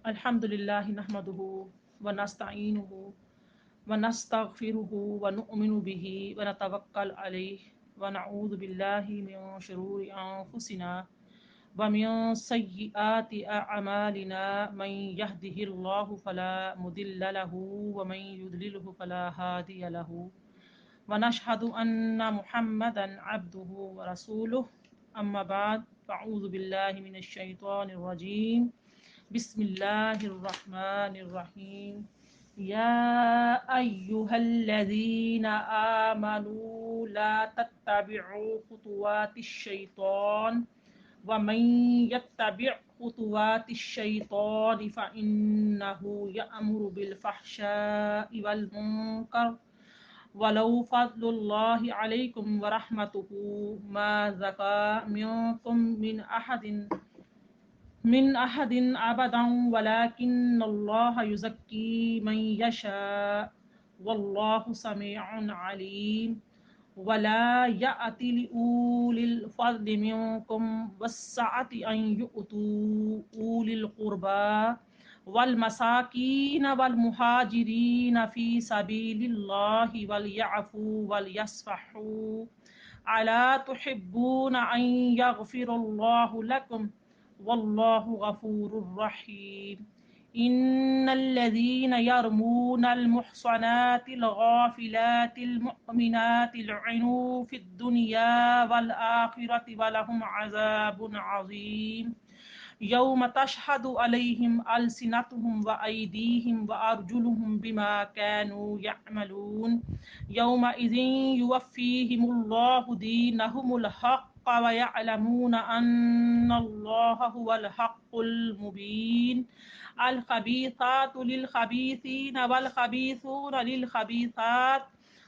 الحمدللہ نحمدہ ونستعینہ ونستغفرہ ونؤمن بہ ونتوکل علیہ ونعوذ باللہ من شرور انفسنا ومن سیئات اعمالنا من یہدہ اللہ فلا مضل لہ ومن یضللہ فلا ہادی لہ ونشہد ان محمدا عبدہ ورسولہ اما بعد فاعوذ باللہ من الشیطان الرجیم بسم اللہ الرحمن الرحیم یا ایہا الذین آمنوا لا تتبعوا خطوات الشیطان ومن يتبع خطوات الشیطان فإنہ یأمر بالفحشاء والمنکر ولو فضل اللہ علیکم ورحمتہ ما زکا منکم من احد ابدا ولكن اللہ یزکی من یشاء واللہ سمیع علیم ولا یأتل اولی الفضل منکم والسعة ان یؤتوا اولی القربى والمساکین والمہاجرین فی سبیل اللہ وليعفوا وليصفحوا الا تحبون ان یغفر اللہ لکم واللہ غفور رحیم ان الذین یرمون المحصنات الغافلات المؤمنات لعنوا فی الدنیا والآخرة ولہم عذاب عظیم یوم تشہد علیہم السنتہم وایدیہم وارجلہم بما کانوا یعملون یومئذ یوفیہم اللہ دینہم الحق ویعلمون ان اللہ هو الحق المبین الخبیثات للخبیثین والخبیثون للخبیثات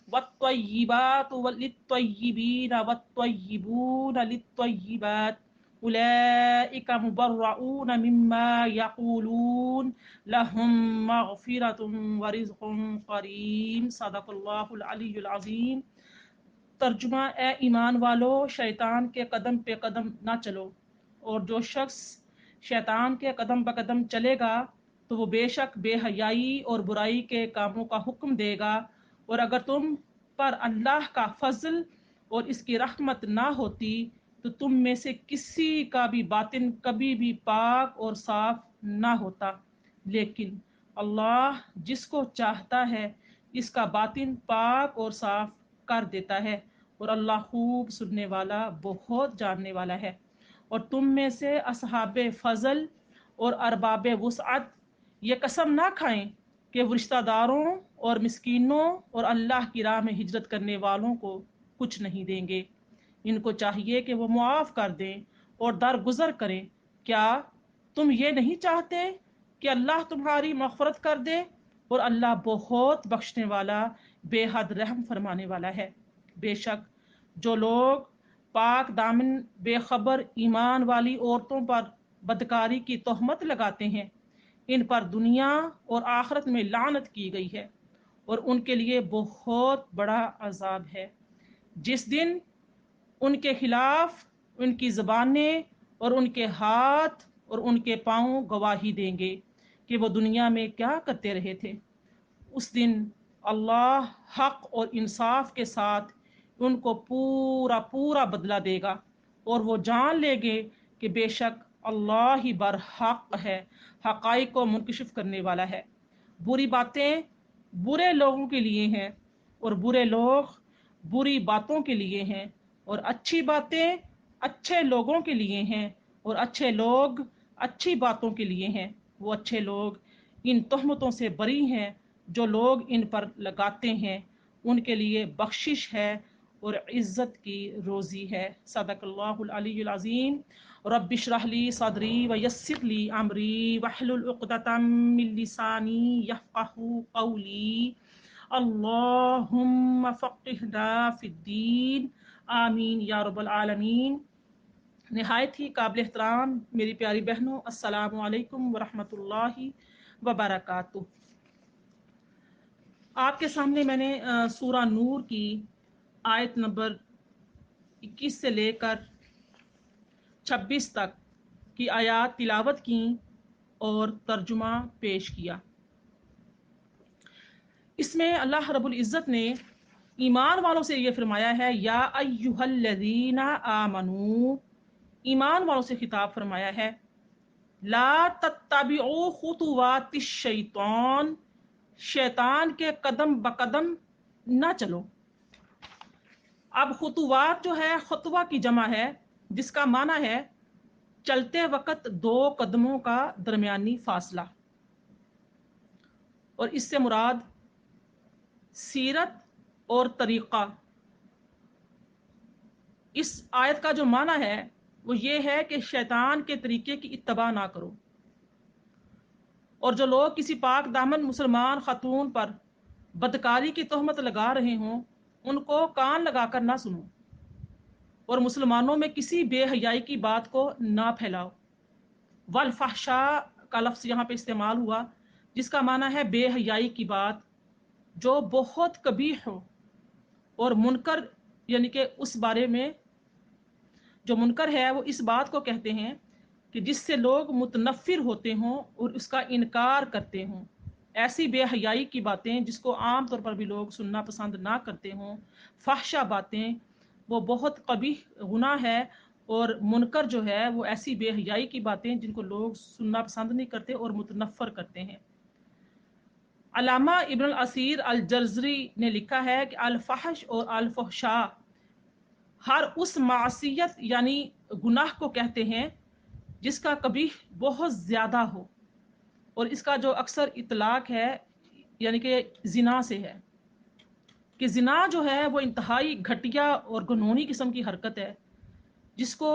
والطیبات للطیبین والطیبون للطیبات اولئک مبرؤون مما یقولون لهم مغفرۃ ورزق کریم صدق اللہ العلی العظیم۔ ترجمہ: اے ایمان والو، شیطان کے قدم پہ قدم نہ چلو، اور جو شخص شیطان کے قدم پہ قدم چلے گا تو وہ بے شک بے حیائی اور برائی کے کاموں کا حکم دے گا، اور اگر تم پر اللہ کا فضل اور اس کی رحمت نہ ہوتی تو تم میں سے کسی کا بھی باطن کبھی بھی پاک اور صاف نہ ہوتا، لیکن اللہ جس کو چاہتا ہے اس کا باطن پاک اور صاف کر دیتا ہے، اور اللہ خوب سننے والا بہت جاننے والا ہے۔ اور تم میں سے اصحاب فضل اور ارباب وسعت یہ قسم نہ کھائیں کہ وہ رشتہ داروں اور مسکینوں اور اللہ کی راہ میں ہجرت کرنے والوں کو کچھ نہیں دیں گے۔ ان کو چاہیے کہ وہ معاف کر دیں اور درگزر کریں۔ کیا تم یہ نہیں چاہتے کہ اللہ تمہاری مغفرت کر دے؟ اور اللہ بہت بخشنے والا بے حد رحم فرمانے والا ہے۔ بے شک جو لوگ پاک دامن بے خبر ایمان والی عورتوں پر بدکاری کی تہمت لگاتے ہیں، ان پر دنیا اور آخرت میں لعنت کی گئی ہے، اور ان کے لیے بہت بڑا عذاب ہے۔ جس دن ان کے خلاف ان کی زبانیں اور ان کے ہاتھ اور ان کے پاؤں گواہی دیں گے کہ وہ دنیا میں کیا کرتے رہے تھے۔ اس دن اللہ حق اور انصاف کے ساتھ ان کو پورا پورا بدلہ دے گا، اور وہ جان لیں گے کہ بے شک اللہ ہی برحق ہے، حقائق کو منکشف کرنے والا ہے۔ بری باتیں برے لوگوں کے لیے ہیں، اور برے لوگ بری باتوں کے لیے ہیں، اور اچھی باتیں اچھے لوگوں کے لیے ہیں، اور اچھے لوگ اچھی باتوں کے لیے ہیں۔ وہ اچھے لوگ ان تہمتوں سے بری ہیں جو لوگ ان پر لگاتے ہیں، ان کے لیے بخشش ہے اور عزت کی روزی ہے۔ صدق اللہ العلی العظیم۔ رب اشرح لی صدری ویسر لی امری واحلل عقدۃ من لسانی یفقہوا قولی۔ اللہم فقہنا فی الدین، آمین یا رب العالمین۔ نہایت ہی قابل احترام میری پیاری بہنوں، السلام علیکم ورحمۃ اللہ وبرکاتہ۔ آپ کے سامنے میں نے سورہ نور کی آیت نمبر 21 سے لے کر 26 تک کی آیات تلاوت کی، اور ترجمہ پیش کیا۔ اس میں اللہ رب العزت نے ایمان والوں سے یہ فرمایا ہے، یا ایھا الذین آمنو، ایمان والوں سے خطاب فرمایا ہے، لا تتبعوا خطوات الشیطان، شیطان کے قدم بقدم نہ چلو۔ اب خطوات جو ہے خطوہ کی جمع ہے، جس کا معنی ہے چلتے وقت 2 قدموں کا درمیانی فاصلہ، اور اس سے مراد سیرت اور طریقہ۔ اس آیت کا جو معنی ہے وہ یہ ہے کہ شیطان کے طریقے کی اتباع نہ کرو، اور جو لوگ کسی پاک دامن مسلمان خاتون پر بدکاری کی تہمت لگا رہے ہوں ان کو کان لگا کر نہ سنو، اور مسلمانوں میں کسی بے حیائی کی بات کو نہ پھیلاؤ۔ والفحشاء کا لفظ یہاں پہ استعمال ہوا، جس کا معنی ہے بے حیائی کی بات جو بہت قبیح ہو، اور منکر یعنی کہ اس بارے میں جو منکر ہے وہ اس بات کو کہتے ہیں کہ جس سے لوگ متنفر ہوتے ہوں اور اس کا انکار کرتے ہوں، ایسی بے حیائی کی باتیں جس کو عام طور پر بھی لوگ سننا پسند نہ کرتے ہوں، فحشہ باتیں، وہ بہت قبیح گناہ ہے، اور منکر جو ہے وہ ایسی بے حیائی کی باتیں جن کو لوگ سننا پسند نہیں کرتے اور متنفر کرتے ہیں۔ علامہ ابن الاسیر الجزری نے لکھا ہے کہ الفحش اور الفحشاء ہر اس معصیت یعنی گناہ کو کہتے ہیں جس کا قبیح بہت زیادہ ہو، اور اس کا جو اکثر اطلاق ہے یعنی کہ زنا سے ہے، کہ زنا جو ہے وہ انتہائی گھٹیا اور گھنونی قسم کی حرکت ہے جس کو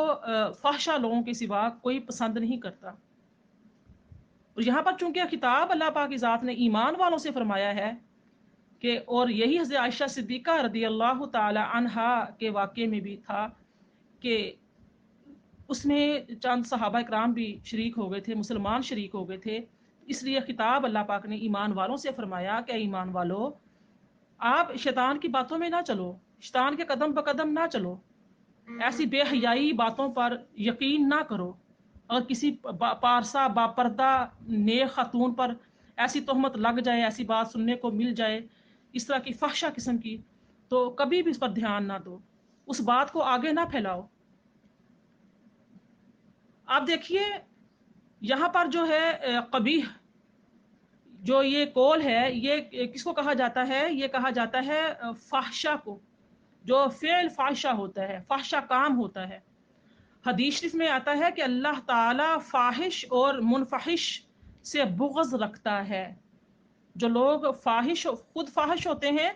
فحشہ لوگوں کے سوا کوئی پسند نہیں کرتا۔ اور یہاں پر چونکہ خطاب اللہ پاک کی ذات نے ایمان والوں سے فرمایا ہے کہ، اور یہی حضرت عائشہ صدیقہ رضی اللہ تعالی عنہا کے واقعے میں بھی تھا کہ اس میں چند صحابہ کرام بھی شریک ہو گئے تھے، مسلمان شریک ہو گئے تھے، اس لیے خطاب اللہ پاک نے ایمان والوں سے فرمایا کہ ایمان والو، آپ شیطان کی باتوں میں نہ چلو، شیطان کے قدم بقدم نہ چلو، ایسی بے حیائی باتوں پر یقین نہ کرو، اور کسی پارسا باپردہ نیک خاتون پر ایسی تہمت لگ جائے، ایسی بات سننے کو مل جائے اس طرح کی فحشہ قسم کی، تو کبھی بھی اس پر دھیان نہ دو، اس بات کو آگے نہ پھیلاؤ۔ آپ دیکھیے یہاں پر جو ہے قبیح جو یہ قول ہے یہ کس کو کہا جاتا ہے؟ یہ کہا جاتا ہے فحشہ کو، جو فعل فحشہ ہوتا ہے، فحشہ کام ہوتا ہے۔ حدیث شریف میں آتا ہے کہ اللہ تعالی فاحش اور منفحش سے بغض رکھتا ہے۔ جو لوگ فاحش خود فاحش ہوتے ہیں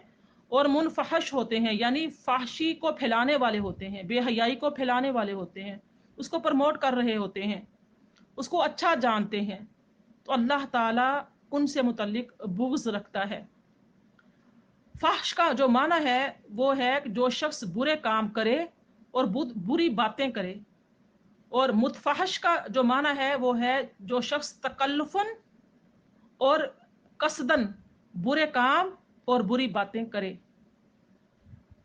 اور منفحش ہوتے ہیں، یعنی فحشی کو پھیلانے والے ہوتے ہیں، بے حیائی کو پھیلانے والے ہوتے ہیں، اس کو پروموٹ کر رہے ہوتے ہیں، اس کو اچھا جانتے ہیں، تو اللہ تعالیٰ ان سے متعلق بغض رکھتا ہے۔ فحش کا جو معنی ہے وہ ہے کہ جو شخص برے کام کرے اور بری باتیں کرے، اور متفحش کا جو معنی ہے وہ ہے جو شخص تکلفاً اور قصداً برے کام اور بری باتیں کرے،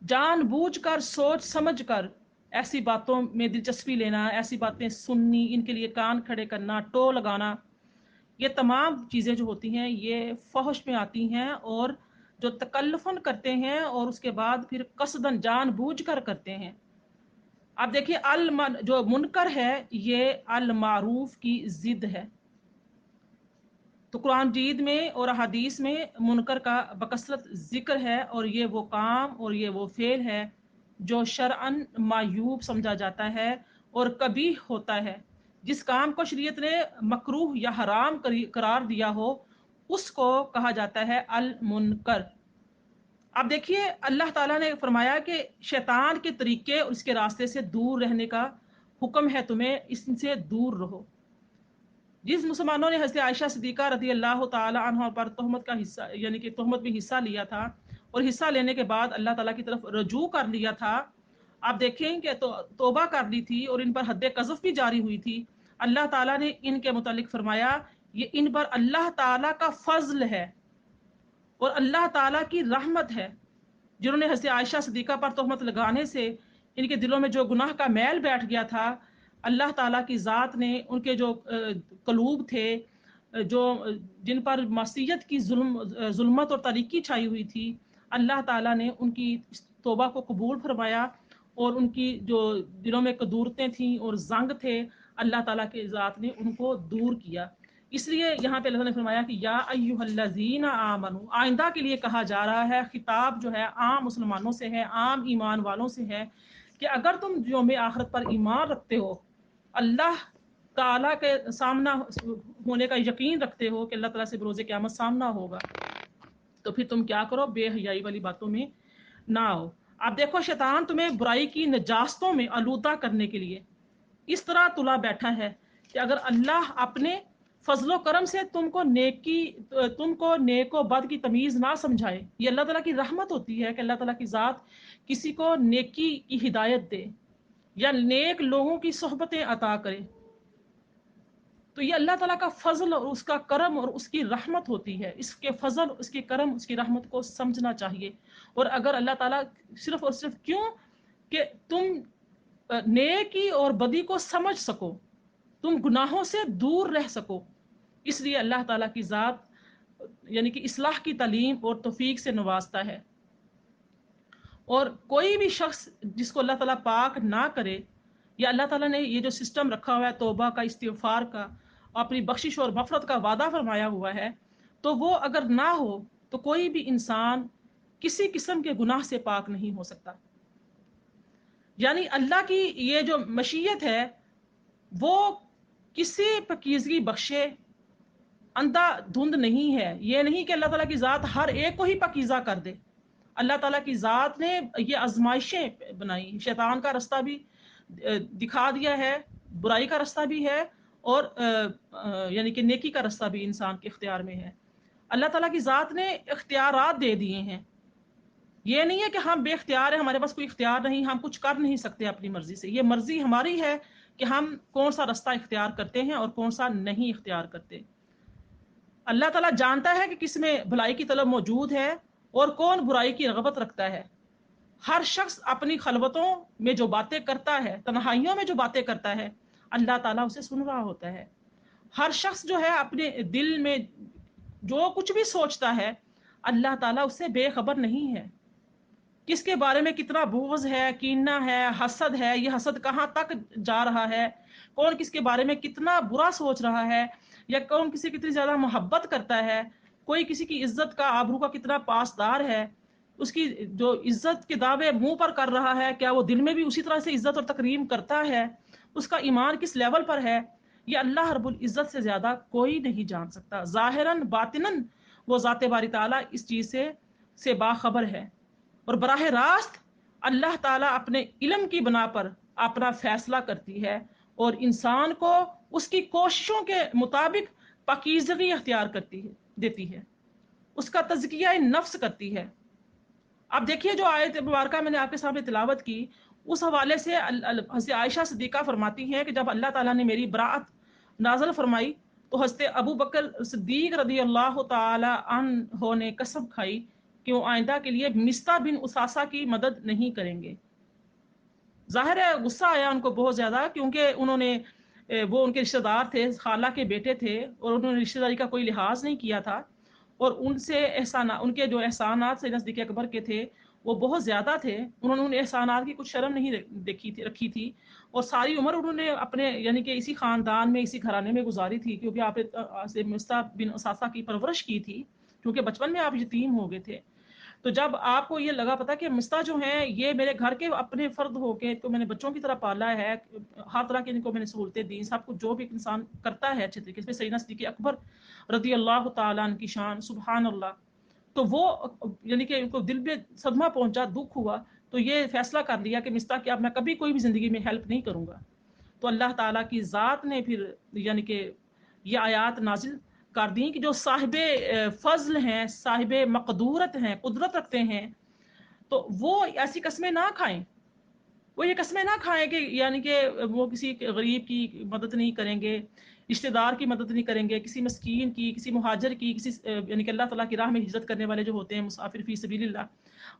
جان بوجھ کر سوچ سمجھ کر ایسی باتوں میں دلچسپی لینا، ایسی باتیں سننی، ان کے لیے کان کھڑے کرنا، ٹو لگانا، یہ تمام چیزیں جو ہوتی ہیں یہ فحش میں آتی ہیں، اور جو تکلفاً کرتے ہیں اور اس کے بعد پھر قصداً جان بوجھ کر کرتے ہیں۔ اب دیکھیے جو منکر ہے یہ المعروف کی ضد ہے، تو قرآن مجید میں اور احادیث میں منکر کا بکثرت ذکر ہے، اور یہ وہ کام اور یہ وہ فعل ہے جو شرعاً معیوب سمجھا جاتا ہے اور قبیح ہوتا ہے۔ جس کام کو شریعت نے مکروہ یا حرام قرار دیا ہو اس کو کہا جاتا ہے المنکر۔ اب دیکھیے اللہ تعالیٰ نے فرمایا کہ شیطان کے طریقے اور اس کے راستے سے دور رہنے کا حکم ہے تمہیں، اس سے دور رہو۔ جس مسلمانوں نے حضرت عائشہ صدیقہ رضی اللہ تعالی عنہ پر تہمت کا حصہ یعنی کہ تہمت میں حصہ لیا تھا، اور حصہ لینے کے بعد اللہ تعالیٰ کی طرف رجوع کر لیا تھا، آپ دیکھیں کہ توبہ کر لی تھی اور ان پر حد قذف بھی جاری ہوئی تھی، اللہ تعالیٰ نے ان کے متعلق فرمایا یہ ان پر اللہ تعالیٰ کا فضل ہے اور اللہ تعالیٰ کی رحمت ہے، جنہوں نے حضرت عائشہ صدیقہ پر تہمت لگانے سے ان کے دلوں میں جو گناہ کا میل بیٹھ گیا تھا، اللہ تعالیٰ کی ذات نے ان کے جو قلوب تھے جو جن پر معصیت کی ظلمت اور تاریکی چھائی ہوئی تھی، اللہ تعالیٰ نے ان کی توبہ کو قبول فرمایا، اور ان کی جو دلوں میں قدورتیں تھیں اور زنگ تھے، اللہ تعالیٰ کے ذات نے ان کو دور کیا۔ اس لیے یہاں پہ اللہ نے فرمایا کہ یا ایھا الذین آمنوا، آئندہ کے لیے کہا جا رہا ہے، خطاب جو ہے عام مسلمانوں سے ہے، عام ایمان والوں سے ہے، کہ اگر تم یوم آخرت پر ایمان رکھتے ہو، اللہ تعالیٰ کے سامنا ہونے کا یقین رکھتے ہو کہ اللہ تعالیٰ سے بروز قیامت سامنا ہوگا، تو پھر تم کیا کرو، بے حیائی والی باتوں میں نہ آؤ۔ اب دیکھو، شیطان تمہیں برائی کی نجاستوں میں آلودہ کرنے کے لیے اس طرح تلا بیٹھا ہے کہ اگر اللہ اپنے فضل و کرم سے تم کو نیک و بد کی تمیز نہ سمجھائے، یہ اللہ تعالیٰ کی رحمت ہوتی ہے کہ اللہ تعالیٰ کی ذات کسی کو نیکی کی ہدایت دے یا نیک لوگوں کی صحبتیں عطا کرے، تو یہ اللہ تعالیٰ کا فضل اور اس کا کرم اور اس کی رحمت ہوتی ہے۔ اس کے فضل، اس کے کرم، اس کی رحمت کو سمجھنا چاہیے۔ اور اگر اللہ تعالیٰ صرف اور صرف کیوں کہ تم نیکی اور بدی کو سمجھ سکو، تم گناہوں سے دور رہ سکو، اس لیے اللہ تعالیٰ کی ذات یعنی کہ اصلاح کی تعلیم اور توفیق سے نوازتا ہے۔ اور کوئی بھی شخص جس کو اللہ تعالیٰ پاک نہ کرے، یا اللہ تعالیٰ نے یہ جو سسٹم رکھا ہوا ہے توبہ کا، استغفار کا، اپنی بخشش اور مغفرت کا وعدہ فرمایا ہوا ہے، تو وہ اگر نہ ہو تو کوئی بھی انسان کسی قسم کے گناہ سے پاک نہیں ہو سکتا۔ یعنی اللہ کی یہ جو مشیت ہے وہ کسی پاکیزگی بخشے اندھا دھند نہیں ہے۔ یہ نہیں کہ اللہ تعالیٰ کی ذات ہر ایک کو ہی پاکیزہ کر دے۔ اللہ تعالیٰ کی ذات نے یہ آزمائشیں بنائی، شیطان کا رستہ بھی دکھا دیا ہے، برائی کا رستہ بھی ہے، اور یعنی کہ نیکی کا رستہ بھی انسان کے اختیار میں ہے۔ اللہ تعالیٰ کی ذات نے اختیارات دے دیے ہیں۔ یہ نہیں ہے کہ ہم بے اختیار ہیں، ہمارے پاس کوئی اختیار نہیں، ہم کچھ کر نہیں سکتے اپنی مرضی سے۔ یہ مرضی ہماری ہے کہ ہم کون سا رستہ اختیار کرتے ہیں اور کون سا نہیں اختیار کرتے۔ اللہ تعالیٰ جانتا ہے کہ کس میں بھلائی کی طلب موجود ہے اور کون برائی کی رغبت رکھتا ہے۔ ہر شخص اپنی خلوتوں میں جو باتیں کرتا ہے، تنہائیوں میں جو باتیں کرتا ہے، اللہ تعالیٰ اسے سن رہا ہوتا ہے۔ ہر شخص جو ہے اپنے دل میں جو کچھ بھی سوچتا ہے، اللہ تعالیٰ اس سے بے خبر نہیں ہے۔ کس کے بارے میں کتنا بغض ہے، کینہ ہے، حسد ہے، یہ حسد کہاں تک جا رہا ہے، کون کس کے بارے میں کتنا برا سوچ رہا ہے، یا کون کسی کتنی زیادہ محبت کرتا ہے، کوئی کسی کی عزت کا، آبرو کا کتنا پاسدار ہے، اس کی جو عزت کے دعوے منہ پر کر رہا ہے، کیا وہ دل میں بھی اسی طرح سے عزت اور تکریم کرتا ہے، اس کا ایمان کس لیول پر ہے، یہ اللہ رب العزت سے زیادہ کوئی نہیں جان سکتا۔ ظاہراً باطناً وہ ذات باری تعالیٰ اس چیز سے باخبر ہے، اور براہ راست اللہ تعالیٰ اپنے علم کی بنا پر اپنا فیصلہ کرتی ہے اور انسان کو اس کی کوششوں کے مطابق پاکیزگی اختیار دیتی ہے، اس کا تزکیہ نفس کرتی ہے۔ اب دیکھیے جو آیت مبارکہ میں نے آپ کے سامنے تلاوت کی، اس حوالے سے حضرت عائشہ صدیقہ فرماتی ہیں کہ جب اللہ تعالیٰ نے میری براءت نازل فرمائی تو حضرت ابو بکر صدیق رضی اللہ تعالی عنہ نے قسم کھائی کہ وہ آئندہ کے لیے مستہ بن اساسہ کی مدد نہیں کریں گے۔ ظاہر ہے غصہ آیا ان کو بہت زیادہ، کیونکہ انہوں نے وہ ان کے رشتہ دار تھے، خالہ کے بیٹے تھے، اور انہوں نے رشتہ داری کا کوئی لحاظ نہیں کیا تھا، اور ان کے جو احسانات سے نزدیک اکبر کے تھے وہ بہت زیادہ تھے۔ انہوں نے ان احسانات کی کچھ شرم نہیں رکھی تھی، اور ساری عمر انہوں نے اپنے یعنی کہ اسی خاندان میں، اسی گھرانے میں گزاری تھی، کیونکہ آپ نے مستہ بن اساسہ کی پرورش کی تھی، کیونکہ بچپن میں آپ یتیم ہو گئے تھے۔ تو جب آپ کو یہ لگا پتا کہ مستہ جو ہیں یہ میرے گھر کے اپنے فرد ہو کے تو میں نے بچوں کی طرح پالا ہے، ہر طرح کے ان کو میں نے سہولتیں دی، سب کچھ جو بھی انسان کرتا ہے اچھے طریقے سے، سیدنا صدیق اکبر رضی اللہ تعالیٰ عنہ کی شان، سبحان اللہ۔ تو وہ یعنی کہ ان کو دل میں صدمہ پہنچا، دکھ ہوا، تو یہ فیصلہ کر لیا کہ مستہ کہ اب میں کبھی کوئی بھی زندگی میں ہیلپ نہیں کروں گا۔ تو اللہ تعالیٰ کی ذات نے پھر یعنی کہ یہ آیات نازل کر دیں کہ جو صاحب فضل ہیں، صاحب مقدورت ہیں، قدرت رکھتے ہیں، تو وہ ایسی قسمیں نہ کھائیں۔ وہ یہ قسمیں نہ کھائیں کہ یعنی کہ وہ کسی غریب کی مدد نہیں کریں گے، رشتہ دار کی مدد نہیں کریں گے، کسی مسکین کی، کسی مہاجر کی، کسی یعنی کہ اللہ تعالیٰ کی راہ میں ہجرت کرنے والے جو ہوتے ہیں، مسافر فی سبیل اللہ،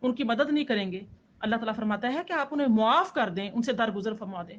ان کی مدد نہیں کریں گے۔ اللہ تعالیٰ فرماتا ہے کہ آپ انہیں معاف کر دیں، ان سے درگزر فرما دیں۔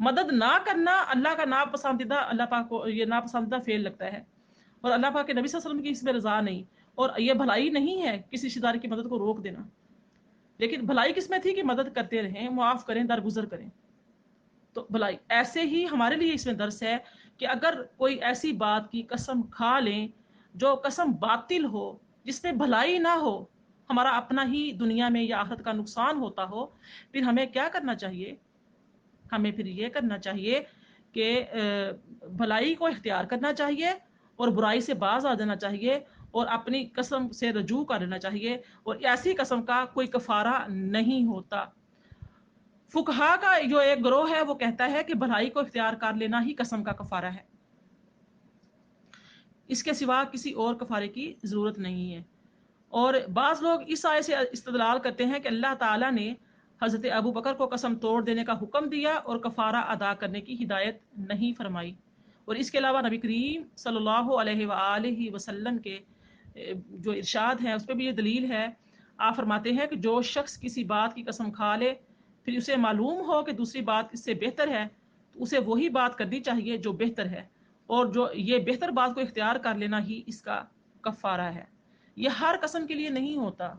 مدد نہ کرنا اللہ کا ناپسندیدہ، اللہ پاک کو یہ ناپسندیدہ فعل لگتا ہے، اور اللہ پاک کے نبی صلی اللہ علیہ وسلم کی اس میں رضا نہیں، اور یہ بھلائی نہیں ہے کسی رشتہ دار کی مدد کو روک دینا۔ لیکن بھلائی کس میں تھی کہ مدد کرتے رہیں، معاف کریں، درگزر کریں، تو بھلائی۔ ایسے ہی ہمارے لیے اس میں درس ہے کہ اگر کوئی ایسی بات کی قسم کھا لیں جو قسم باطل ہو، جس میں بھلائی نہ ہو، ہمارا اپنا ہی دنیا میں یا آخرت کا نقصان ہوتا ہو، پھر ہمیں کیا کرنا چاہیے؟ ہمیں پھر یہ کرنا چاہیے کہ بھلائی کو اختیار کرنا چاہیے، اور برائی سے باز آ جانا چاہیے، اور اپنی قسم سے رجوع کر لینا چاہیے، اور ایسی قسم کا کوئی کفارہ نہیں ہوتا۔ فقہا کا جو ایک گروہ ہے وہ کہتا ہے کہ بھلائی کو اختیار کر لینا ہی قسم کا کفارہ ہے، اس کے سوا کسی اور کفارے کی ضرورت نہیں ہے۔ اور بعض لوگ اس آیت سے استدلال کرتے ہیں کہ اللہ تعالیٰ نے حضرت ابو بکر کو قسم توڑ دینے کا حکم دیا اور کفارہ ادا کرنے کی ہدایت نہیں فرمائی، اور اس کے علاوہ نبی کریم صلی اللہ علیہ وآلہ وسلم کے جو ارشاد ہیں اس پہ بھی یہ دلیل ہے۔ آپ فرماتے ہیں کہ جو شخص کسی بات کی قسم کھا لے، پھر اسے معلوم ہو کہ دوسری بات اس سے بہتر ہے، تو اسے وہی بات کرنی چاہیے جو بہتر ہے، اور جو یہ بہتر بات کو اختیار کر لینا ہی اس کا کفارہ ہے۔ یہ ہر قسم کے لیے نہیں ہوتا۔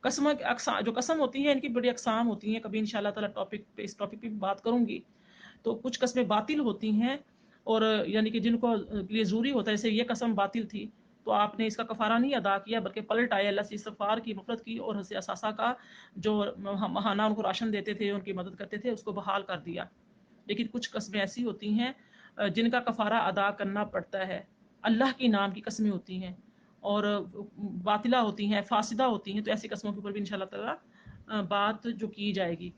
قسموں کے جو قسم ہوتی ہیں ان کی بڑی اقسام ہوتی ہیں، کبھی انشاءاللہ تعالیٰ اس ٹاپک پہ بات کروں گی۔ تو کچھ قسمیں باطل ہوتی ہیں، اور یعنی کہ جن کو یہ ضروری ہوتا ہے، جیسے یہ قسم باطل تھی تو آپ نے اس کا کفارہ نہیں ادا کیا بلکہ پلٹ آئے، اللہ سے استغفار کی، مغفرت کی، اور حضرت اساسہ کا جو ماہانہ ان کو راشن دیتے تھے، ان کی مدد کرتے تھے، اس کو بحال کر دیا۔ لیکن کچھ قسمیں ایسی ہوتی ہیں جن کا کفارہ ادا کرنا پڑتا ہے، اللہ کے نام کی قسمیں ہوتی ہیں اور باطلہ ہوتی ہیں، فاسدہ ہوتی ہیں، تو ایسی قسموں کے اوپر بھی انشاءاللہ تعالیٰ بات جو کی جائے گی۔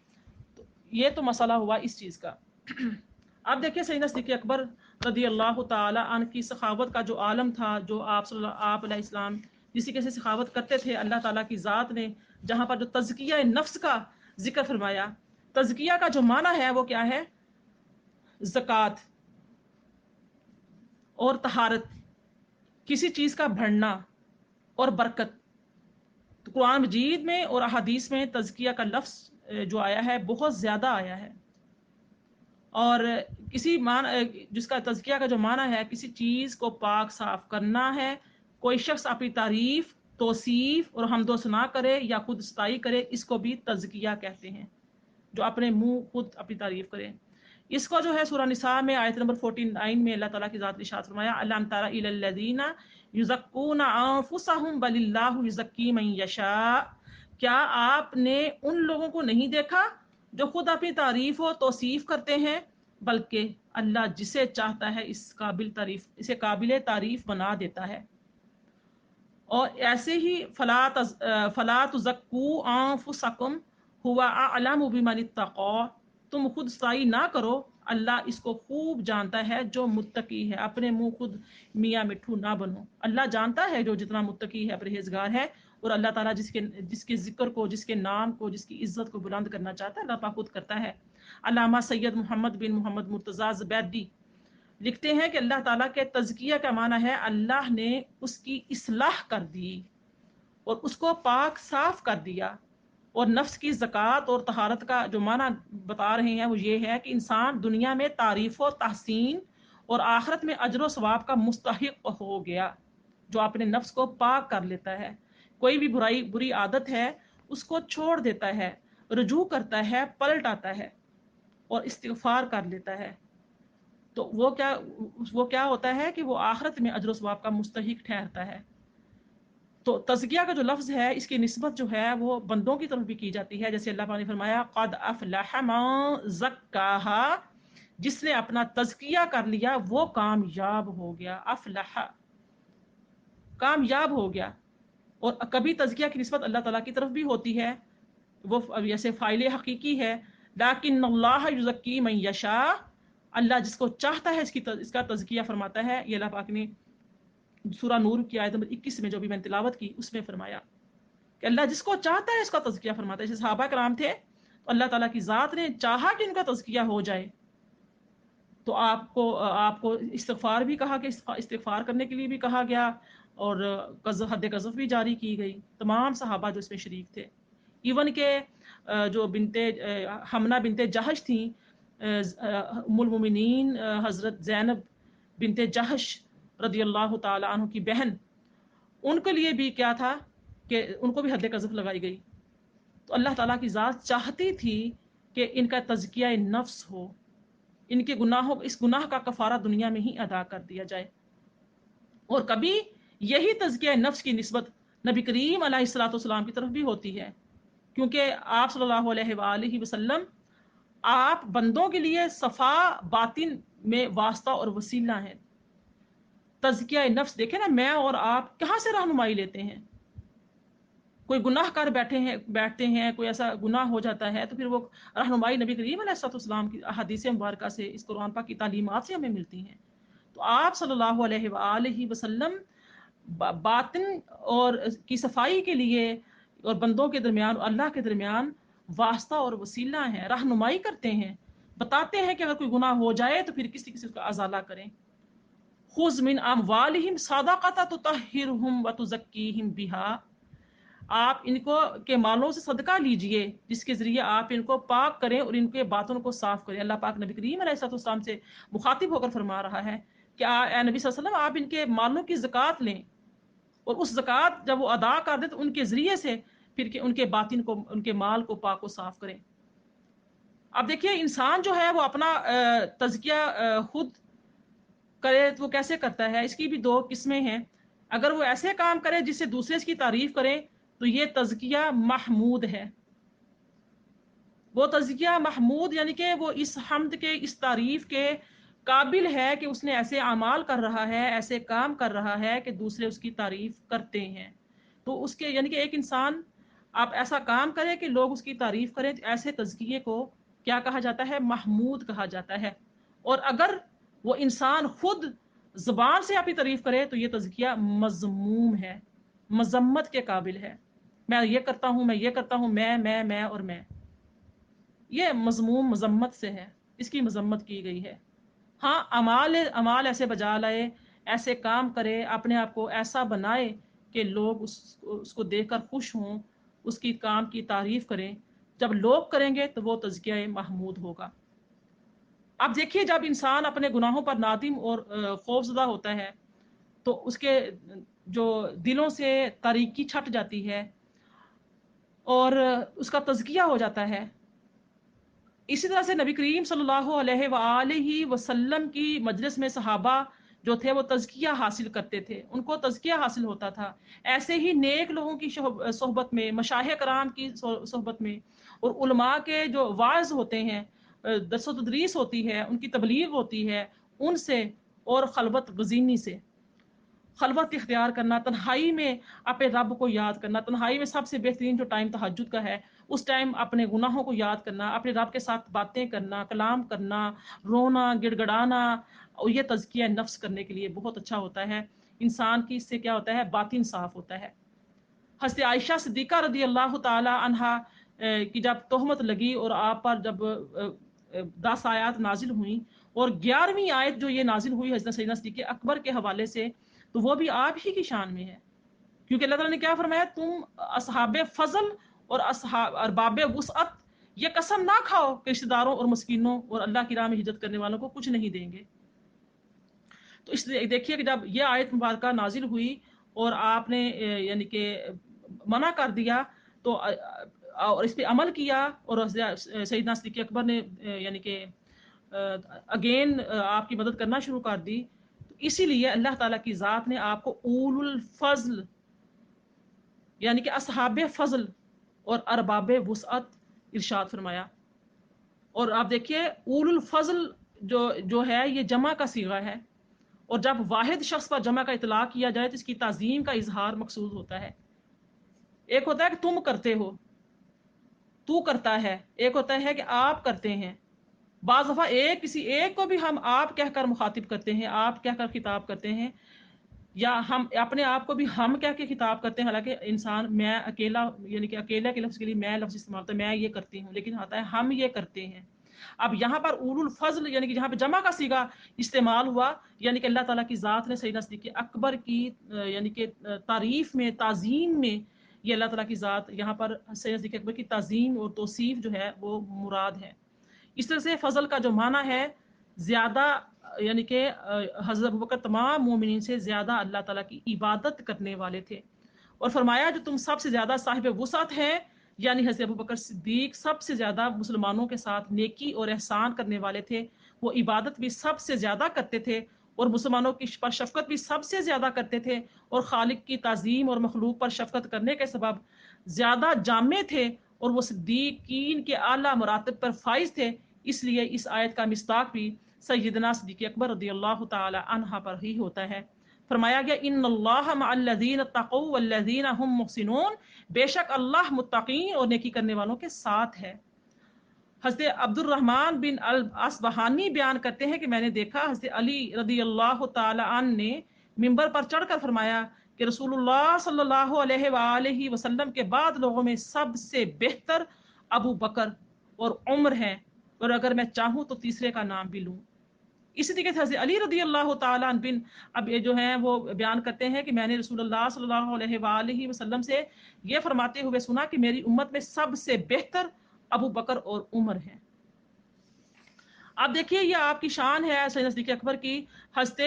تو یہ تو مسئلہ ہوا اس چیز کا۔ اب دیکھیں سیدنا صدیق اکبر رضی اللہ تعالی عنہ کی سخاوت کا جو عالم تھا، جو آپ علیہ السلام جس طریقے سے سخاوت کرتے تھے، اللہ تعالیٰ کی ذات نے جہاں پر جو تزکیہ نفس کا ذکر فرمایا، تزکیہ کا جو معنی ہے وہ کیا ہے؟ زکوٰۃ اور طہارت، کسی چیز کا بڑھنا اور برکت۔ تو قرآن مجید میں اور احادیث میں تزکیہ کا لفظ جو آیا ہے بہت زیادہ آیا ہے، اور کسی جس کا تزکیہ کا جو معنی ہے کسی چیز کو پاک صاف کرنا ہے۔ کوئی شخص اپنی تعریف، توصیف اور حمد و ثنا کرے یا خود ستائی کرے، اس کو بھی تزکیہ کہتے ہیں، جو اپنے منہ خود اپنی تعریف کرے۔ اس کو جو ہے سورہ نساء میں آیت نمبر 49 میں اللہ تعالیٰ کی ذات نے ارشاد فرمایا، الم تر الی الذین یزکون انفسہم بل اللہ یزکی من یشاء۔ کیا آپ نے ان لوگوں کو نہیں دیکھا جو خود اپنی تعریف و توصیف کرتے ہیں، بلکہ اللہ جسے چاہتا ہے اسے قابل تعریف بنا دیتا ہے۔ اور ایسے ہی فلا تزکوا انفسکم هو اعلم بمن اتقى، تم خود ستائی نہ کرو، اللہ اس کو خوب جانتا ہے جو متقی ہے۔ اپنے منہ خود میاں مٹھو نہ بنو، اللہ جانتا ہے جو جتنا متقی ہے، پرہیزگار ہے، اور اللہ تعالیٰ جس کے ذکر کو، جس کے نام کو، جس کی عزت کو بلند کرنا چاہتا ہے، اللہ پاک خود کرتا ہے۔ علامہ سید محمد بن محمد مرتضیٰ زبیدی لکھتے ہیں کہ اللہ تعالیٰ کے تزکیہ کا معنی ہے اللہ نے اس کی اصلاح کر دی اور اس کو پاک صاف کر دیا۔ اور نفس کی زکوٰۃ اور طہارت کا جو معنی بتا رہے ہیں وہ یہ ہے کہ انسان دنیا میں تعریف و تحسین اور آخرت میں اجر و ثواب کا مستحق ہو گیا، جو اپنے نفس کو پاک کر لیتا ہے، کوئی بھی بری عادت ہے اس کو چھوڑ دیتا ہے، رجوع کرتا ہے، پلٹ آتا ہے اور استغفار کر لیتا ہے، تو وہ کیا ہوتا ہے کہ وہ آخرت میں اجر و ثواب کا مستحق ٹھہرتا ہے۔ تو تزکیہ کا جو لفظ ہے اس کی نسبت جو ہے وہ بندوں کی طرف بھی کی جاتی ہے، جیسے اللہ پاک نے فرمایا قد افلح من زکاہا، جس نے اپنا تزکیہ کر لیا وہ کامیاب ہو گیا۔ افلح، کامیاب ہو گیا۔ اور کبھی تزکیہ کی نسبت اللہ تعالیٰ کی طرف بھی ہوتی ہے، وہ جیسے فاعل حقیقی ہے، لیکن اللہ یزکی من یشاء، اللہ جس کو چاہتا ہے اس کا تزکیہ فرماتا ہے۔ یہ اللہ پاک نے سورہ نور کی آیت نمبر 21 میں جو بھی میں نے تلاوت کی اس میں فرمایا کہ اللہ جس کو چاہتا ہے اس کا تزکیہ فرماتا ہے۔ جیسے صحابہ کرام تھے تو اللہ تعالیٰ کی ذات نے چاہا کہ ان کا تزکیہ ہو جائے، تو آپ کو استغفار بھی کہا کہ استغفار کرنے کے لیے بھی کہا گیا، اور حد قذف بھی جاری کی گئی تمام صحابہ جو اس میں شریک تھے۔ ایون کہ جو حمنہ بنت جہش تھیں، ام المومنین حضرت زینب بنت جہش رضی اللہ تعالی عنہ کی بہن، ان کے لیے بھی کیا تھا کہ ان کو بھی حد قذف لگائی گئی. تو اللہ تعالیٰ کی ذات چاہتی تھی کہ ان کا تزکیہ نفس ہو، ان کے گناہوں، اس گناہ کا کفارہ دنیا میں ہی ادا کر دیا جائے. اور کبھی یہی تزکیہ نفس کی نسبت نبی کریم علیہ الصلوۃ والسلام کی طرف بھی ہوتی ہے، کیونکہ آپ صلی اللہ علیہ وآلہ وسلم آپ بندوں کے لیے صفا باطن میں واسطہ اور وسیلہ ہیں. تزکیہ نفس دیکھیں نا، میں اور آپ کہاں سے رہنمائی لیتے ہیں؟ کوئی گناہ کر بیٹھتے ہیں، کوئی ایسا گناہ ہو جاتا ہے تو پھر وہ رہنمائی نبی کریم علیہ الصلوۃ والسلام کی احادیث مبارکہ سے، اس قرآن پاک کی تعلیمات سے ہمیں ملتی ہیں. تو آپ صلی اللہ علیہ وآلہ وسلم باطن اور کی صفائی کے لیے اور بندوں کے درمیان اور اللہ کے درمیان واسطہ اور وسیلہ ہیں، رہنمائی کرتے ہیں، بتاتے ہیں کہ اگر کوئی گناہ ہو جائے تو پھر کسی کا ازالہ کریں. خذ من اموالہم صدقۃ تطہرہم وتزکیہم بہا، آپ ان کو کے مالوں سے صدقہ لیجئے جس کے ذریعے آپ ان کو پاک کریں اور ان کے باطن کو صاف کریں. اللہ پاک نبی کریم علیہ الصلوۃ والسلام سے مخاطب ہو کر فرما رہا ہے کہ اے نبی صلی اللہ علیہ وسلم، آپ ان کے مالوں کی زکوٰۃ لیں، اور اس زکوٰۃ جب وہ ادا کر دیں تو ان کے ذریعے سے پھر کہ ان کے باطن کو، ان کے مال کو پاک و صاف کریں. اب دیکھیے انسان جو ہے وہ اپنا تزکیہ خود کرے تو وہ کیسے کرتا ہے؟ اس کی بھی دو قسمیں ہیں. اگر وہ ایسے کام کرے جس سے دوسرے اس کی تعریف کریں تو یہ تزکیہ محمود ہے. وہ تزکیہ محمود یعنی کہ وہ اس حمد کے، اس تعریف کے قابل ہے کہ اس نے ایسے اعمال کر رہا ہے، ایسے کام کر رہا ہے کہ دوسرے اس کی تعریف کرتے ہیں. تو اس کے یعنی کہ ایک انسان آپ ایسا کام کرے کہ لوگ اس کی تعریف کریں، ایسے تزکیے کو کیا کہا جاتا ہے؟ محمود کہا جاتا ہے. اور اگر وہ انسان خود زبان سے اپنی تعریف کرے تو یہ تزکیہ مذموم ہے، مذمت کے قابل ہے. میں یہ کرتا ہوں، میں یہ کرتا ہوں، میں اور میں، یہ مذموم مذمت سے ہے، اس کی مذمت کی گئی ہے. ہاں اعمال ایسے بجا لائے، ایسے کام کرے، اپنے آپ کو ایسا بنائے کہ لوگ اس کو دیکھ کر خوش ہوں، اس کی کام کی تعریف کریں. جب لوگ کریں گے تو وہ تزکیہ محمود ہوگا. اب دیکھیے جب انسان اپنے گناہوں پر نادم اور خوفزدہ ہوتا ہے تو اس کے جو دلوں سے تاریکی چھٹ جاتی ہے اور اس کا تزکیہ ہو جاتا ہے. اسی طرح سے نبی کریم صلی اللہ علیہ وآلہ وسلم کی مجلس میں صحابہ جو تھے وہ تزکیہ حاصل کرتے تھے، ان کو تزکیہ حاصل ہوتا تھا. ایسے ہی نیک لوگوں کی صحبت میں، مشایخ کرام کی صحبت میں، اور علماء کے جو واعظ ہوتے ہیں، درس و تدریس ہوتی ہے، ان کی تبلیغ ہوتی ہے، ان سے، اور خلوت گزینی سے، خلوت اختیار کرنا، تنہائی میں اپنے رب کو یاد کرنا. تنہائی میں سب سے بہترین جو ٹائم تہجد کا ہے، اس ٹائم اپنے گناہوں کو یاد کرنا، اپنے رب کے ساتھ باتیں کرنا، کلام کرنا، رونا، گڑ گڑانا، اور یہ تزکیہ نفس کرنے کے لیے بہت اچھا ہوتا ہے. انسان کی اس سے کیا ہوتا ہے؟ باطن صاف ہوتا ہے. حضرت عائشہ صدیقہ رضی اللہ تعالی عنہا کی جب تہمت لگی اور آپ پر جب 10 آیات نازل ہوئیں، اور 11ویں آیت جو یہ نازل ہوئی حضرت سیدنا صدیق اکبر کے حوالے سے، تو وہ بھی آپ ہی کی شان میں ہے. کیونکہ اللہ تعالیٰ نے کیا فرمایا؟ تم اصحاب فضل اور ارباب وسعت یہ قسم نہ کھاؤ کہ رشتہ داروں اور مسکینوں اور اللہ کی راہ میں ہجرت کرنے والوں کو کچھ نہیں دیں گے. تو اس لیے دیکھیے کہ جب یہ آیت مبارکہ نازل ہوئی اور آپ نے یعنی کہ منع کر دیا تو اور اس پہ عمل کیا، اور سیدنا صدیق اکبر نے یعنی کہ اگین آپ کی مدد کرنا شروع کر دی. تو اسی لیے اللہ تعالیٰ کی ذات نے آپ کو اول الفضل یعنی کہ اصحاب فضل اور ارباب وسعت ارشاد فرمایا. اور آپ دیکھیے اول الفضل جو ہے یہ جمع کا صیغہ ہے، اور جب واحد شخص پر جمع کا اطلاق کیا جائے تو اس کی تعظیم کا اظہار مقصود ہوتا ہے. ایک ہوتا ہے کہ تم کرتے ہو، تو کرتا ہے، ایک ہوتا ہے کہ آپ کرتے ہیں. بعض دفعہ کسی ایک کو بھی ہم آپ کہہ کر مخاطب کرتے ہیں، آپ کہہ کر خطاب کرتے ہیں، یا ہم اپنے آپ کو بھی ہم کہہ کے خطاب کرتے ہیں. حالانکہ انسان میں اکیلا یعنی کہ اکیلا کے لفظ کے لیے میں لفظ استعمال ہوتا ہے، میں یہ کرتی ہوں، لیکن آتا ہے ہم یہ کرتے ہیں. اب یہاں پر اول الفضل یعنی کہ جہاں پہ جمع کا صیغہ استعمال ہوا، یعنی کہ اللہ تعالیٰ کی ذات نے سیدنا صدیق اکبر کی یعنی کہ تعریف میں، تعظیم میں، یہ اللہ تعالیٰ کی ذات یہاں پر سیدنا صدیق اکبر کی تعظیم اور توصیف جو ہے وہ مراد ہے. اس طرح سے فضل کا جو معنی ہے زیادہ، یعنی کہ حضرت ابوبکر تمام مومنین سے زیادہ اللہ تعالیٰ کی عبادت کرنے والے تھے، اور فرمایا جو تم سب سے زیادہ صاحب وسعت ہیں، یعنی حضرت ابوبکر صدیق سب سے زیادہ مسلمانوں کے ساتھ نیکی اور احسان کرنے والے تھے، وہ عبادت بھی سب سے زیادہ کرتے تھے اور مسلمانوں کی پر شفقت بھی سب سے زیادہ کرتے تھے، اور خالق کی تعظیم اور مخلوق پر شفقت کرنے کے سبب زیادہ جامع تھے، اور وہ صدیقین کے اعلیٰ مراتب پر فائز تھے۔ اس لیے اس آیت کا مصداق بھی سیدنا صدیق اکبر رضی اللہ تعالی عنہ پر ہی ہوتا ہے۔ فرمایا گیا ان اللہ مع الذین اتقوا والذین هم محسنون، بے شک اللہ متقین اور نیکی کرنے والوں کے ساتھ ہے۔ حضرت عبد الرحمن بن الاصبہانی بیان کرتے ہیں کہ میں نے دیکھا حضرت علی رضی اللہ تعالی عنہ نے ممبر پر چڑھ کر فرمایا کہ رسول اللہ صلی اللہ علیہ وآلہ وسلم کے بعد لوگوں میں سب سے بہتر ابو بکر اور عمر ہیں، اور اگر میں چاہوں تو تیسرے کا نام بھی لوں۔ اسی طریقے سے حضرت علی رضی اللہ تعالیٰ عنہ بن اب یہ جو ہیں وہ بیان کرتے ہیں کہ میں نے رسول اللہ صلی اللہ علیہ وآلہ وسلم سے یہ فرماتے ہوئے سنا کہ میری امت میں سب سے بہتر ابو بکر اور عمر ہیں۔ اب دیکھیے یہ آپ کی شان ہے سیدنا صدیق اکبر کی۔ حضرت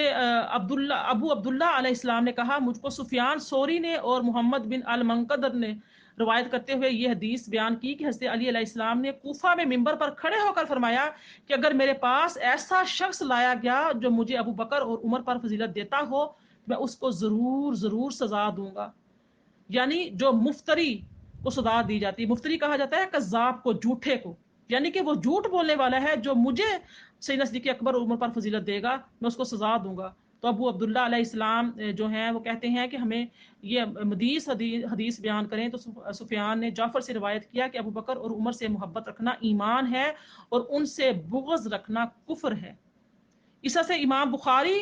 ابو عبداللہ علیہ السلام نے کہا مجھ کو سفیان ثوری نے اور محمد بن المنقدر نے روایت کرتے ہوئے یہ حدیث بیان کی کہ حضرت علی علیہ السلام نے کوفہ میں ممبر پر کھڑے ہو کر فرمایا کہ اگر میرے پاس ایسا شخص لایا گیا جو مجھے ابو بکر اور عمر پر فضیلت دیتا ہو میں اس کو ضرور سزا دوں گا۔ یعنی جو مفتری کو سزا دی جاتی ہے، مفتری کہا جاتا ہے کذاب کو، جھوٹے کو، یعنی کہ وہ جھوٹ بولنے والا ہے، جو مجھے سیدنا صدیق اکبر اور عمر پر فضیلت دے گا میں اس کو سزا دوں گا۔ تو ابو عبداللہ علیہ السلام جو ہیں وہ کہتے ہیں کہ ہمیں یہ حدیث بیان کریں تو سفیان نے جعفر سے روایت کیا کہ ابو بکر اور عمر سے محبت رکھنا ایمان ہے اور ان سے بغض رکھنا کفر ہے۔ اس طرح سے امام بخاری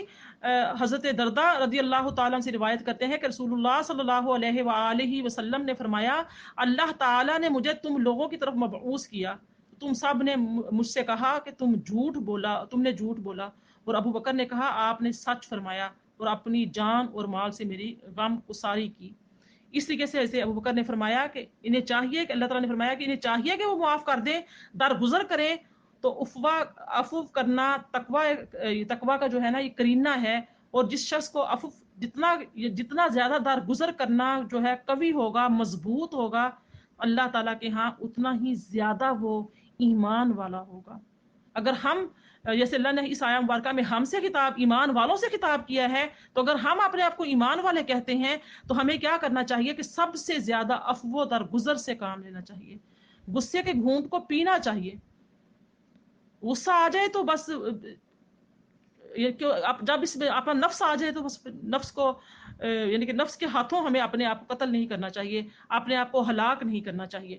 حضرت دردہ رضی اللہ تعالیٰ سے روایت کرتے ہیں کہ رسول اللہ صلی اللہ علیہ وآلہ وسلم نے فرمایا اللہ تعالیٰ نے مجھے تم لوگوں کی طرف مبعوث کیا، تم سب نے مجھ سے کہا کہ تم نے جھوٹ بولا، اور ابو بکر نے کہا آپ نے سچ فرمایا اور اپنی جان اور مال سے میری غم گساری کی۔ اس طریقے سے ایسے ابو بکر نے فرمایا کہ انہیں چاہیے کہ اللہ تعالیٰ نے فرمایا کہ انہیں چاہیے کہ وہ معاف کر دیں، درگزر کریں، تو عفو کرنا تقوی کا جو ہے نا یہ کرینہ ہے، اور جس شخص کو عفو جتنا زیادہ درگزر کرنا جو ہے قوی ہوگا، مضبوط ہوگا اللہ تعالیٰ کے ہاں اتنا ہی زیادہ وہ ایمان والا ہوگا۔ اگر ہم جیسے اللہ نے اس آیہ مبارکہ میں ہم سے خطاب ایمان والوں سے خطاب کیا ہے، تو اگر ہم اپنے آپ کو ایمان والے کہتے ہیں تو ہمیں کیا کرنا چاہیے کہ سب سے زیادہ عفو درگزر سے کام لینا چاہیے، غصے کے گھونٹ کو پینا چاہیے۔ غصہ آ جائے تو بس جب اس میں اپنا نفس آ جائے تو بس نفس کو یعنی کہ نفس کے ہاتھوں ہمیں اپنے آپ کو قتل نہیں کرنا چاہیے، اپنے آپ کو ہلاک نہیں کرنا چاہیے۔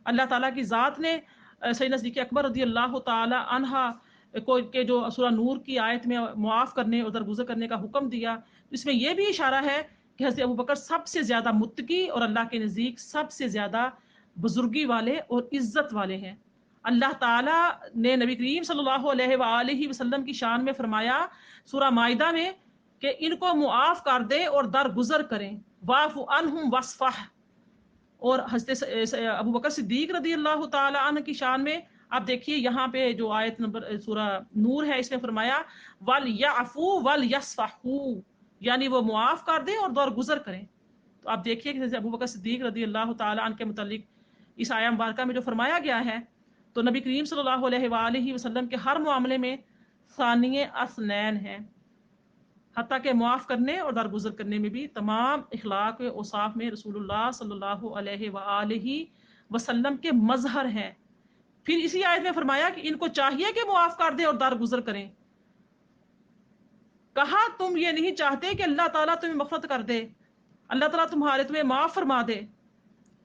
اللہ تعالیٰ کی ذات نے سیدنا صدیق اکبر رضی اللہ تعالی عنہ کو کہ جو سورہ نور کی آیت میں معاف کرنے اور درگزر کرنے کا حکم دیا، اس میں یہ بھی اشارہ ہے کہ حضرت ابو بکر سب سے زیادہ متقی اور اللہ کے نزدیک سب سے زیادہ بزرگی والے اور عزت والے ہیں۔ اللہ تعالیٰ نے نبی کریم صلی اللہ علیہ وآلہ وسلم کی شان میں فرمایا سورہ مائدہ میں کہ ان کو معاف کر دیں اور درگزر کریں، واعف عنہم واصفح۔ اور حضرت ابو بکر صدیق رضی اللہ تعالی عنہ کی شان میں آپ دیکھیے یہاں پہ جو آیت نمبر سورہ نور ہے اس میں فرمایا وَلْيَعْفُوا وَلْيَصْفَحُوا، یعنی وہ معاف کر دیں اور درگزر کریں۔ تو آپ دیکھیے کہ ابو بکر صدیق رضی اللہ تعالی عنہ کے متعلق اس آیہ مبارکہ میں جو فرمایا گیا ہے، تو نبی کریم صلی اللہ علیہ وآلہ وسلم کے ہر معاملے میں ثانی اثنین ہیں، حتیٰ کہ معاف کرنے اور درگزر کرنے میں بھی تمام اخلاق و اوصاف میں رسول اللہ صلی اللہ علیہ وآلہ وسلم کے مظہر ہیں۔ پھر اسی آیت میں فرمایا کہ ان کو چاہیے کہ معاف کر دیں اور درگزر کریں۔ کہا تم یہ نہیں چاہتے کہ اللہ تعالیٰ تمہیں مغفرت کر دے، اللہ تعالیٰ تمہیں معاف فرما دے؟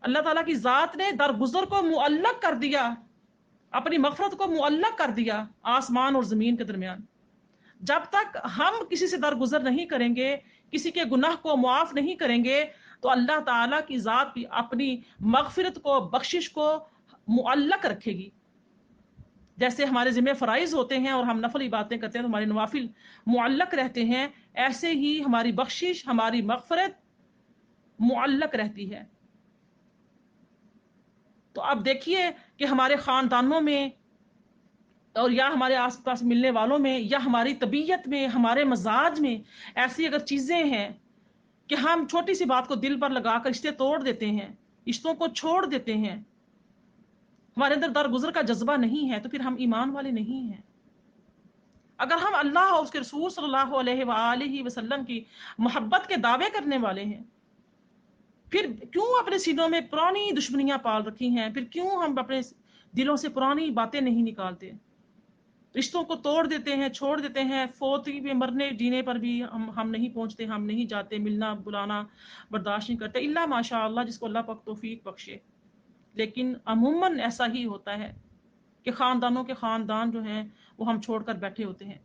اللہ تعالیٰ کی ذات نے درگزر کو معلق کر دیا، اپنی مغفرت کو معلق کر دیا آسمان اور زمین کے درمیان۔ جب تک ہم کسی سے درگزر نہیں کریں گے، کسی کے گناہ کو معاف نہیں کریں گے، تو اللہ تعالیٰ کی ذات بھی اپنی مغفرت کو، بخشش کو معلق رکھے گی۔ جیسے ہمارے ذمہ فرائض ہوتے ہیں اور ہم نفل عبادتیں کرتے ہیں تو ہمارے نوافل معلق رہتے ہیں، ایسے ہی ہماری بخشش، ہماری مغفرت معلق رہتی ہے۔ تو اب دیکھیے کہ ہمارے خاندانوں میں اور یا ہمارے آس پاس ملنے والوں میں یا ہماری طبیعت میں ہمارے مزاج میں ایسی اگر چیزیں ہیں کہ ہم چھوٹی سی بات کو دل پر لگا کر رشتے توڑ دیتے ہیں، رشتوں کو چھوڑ دیتے ہیں، ہمارے اندر درگزر کا جذبہ نہیں ہے، تو پھر ہم ایمان والے نہیں ہیں۔ اگر ہم اللہ اور اس کے رسول صلی اللہ علیہ وآلہ وسلم کی محبت کے دعوے کرنے والے ہیں، پھر کیوں اپنے سینوں میں پرانی دشمنیاں پال رکھی ہیں؟ پھر کیوں ہم اپنے دلوں سے پرانی باتیں نہیں نکالتے؟ رشتوں کو توڑ دیتے ہیں، چھوڑ دیتے ہیں، فوتی میں مرنے جینے پر بھی ہم نہیں پہنچتے، ہم نہیں جاتے، ملنا بلانا برداشت نہیں کرتے، الا ماشاء اللہ جس کو اللہ پاک توفیق بخشے۔ لیکن عموماً ایسا ہی ہوتا ہے کہ خاندانوں کے خاندان جو ہیں وہ ہم چھوڑ کر بیٹھے ہوتے ہیں۔